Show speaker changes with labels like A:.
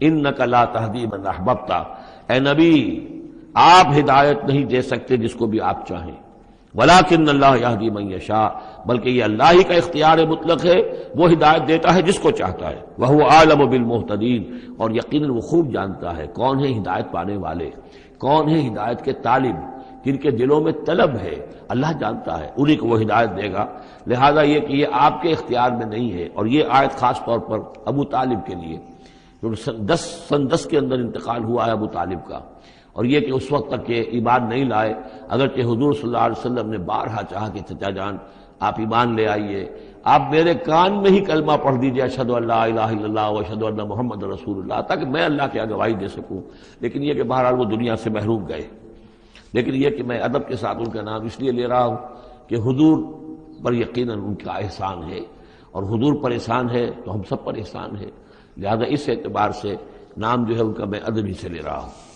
A: انک لا تہدی من احببت، اے نبی آپ ہدایت نہیں دے سکتے جس کو بھی آپ چاہیں، ولیکن اللہ یہدی من یشاء، بلکہ یہ اللہ ہی کا اختیار مطلق ہے، وہ ہدایت دیتا ہے جس کو چاہتا ہے، وہو اعلم بالمہتدین، اور یقیناً وہ خوب جانتا ہے کون ہے ہدایت پانے والے، کون ہے ہدایت کے طالب، جن کے دلوں میں طلب ہے، اللہ جانتا ہے، انہی کو وہ ہدایت دے گا۔ لہذا یہ کہ یہ آپ کے اختیار میں نہیں ہے، اور یہ آیت خاص طور پر ابو طالب کے لیے، سن 10 کے اندر انتقال ہوا ہے ابو طالب کا، اور یہ کہ اس وقت تک یہ ایمان نہیں لائے، اگرچہ حضور صلی اللہ علیہ وسلم نے بارہا چاہا کہ چچا جان آپ ایمان لے آئیے، آپ میرے کان میں ہی کلمہ پڑھ دیجیے اشہد ان لا الہ الا اللہ و اشہد ان محمد رسول اللہ، تاکہ میں اللہ کی گواہی دے سکوں، لیکن یہ کہ بہرحال وہ دنیا سے محروم گئے۔ لیکن یہ کہ میں ادب کے ساتھ ان کا نام اس لیے لے رہا ہوں کہ حضور پر یقیناً ان کا احسان ہے، اور حضور پر احسان ہے تو ہم سب پر احسان ہے، لہذا اس اعتبار سے نام جو ہے ان کا میں ادب ہی سے لے رہا ہوں۔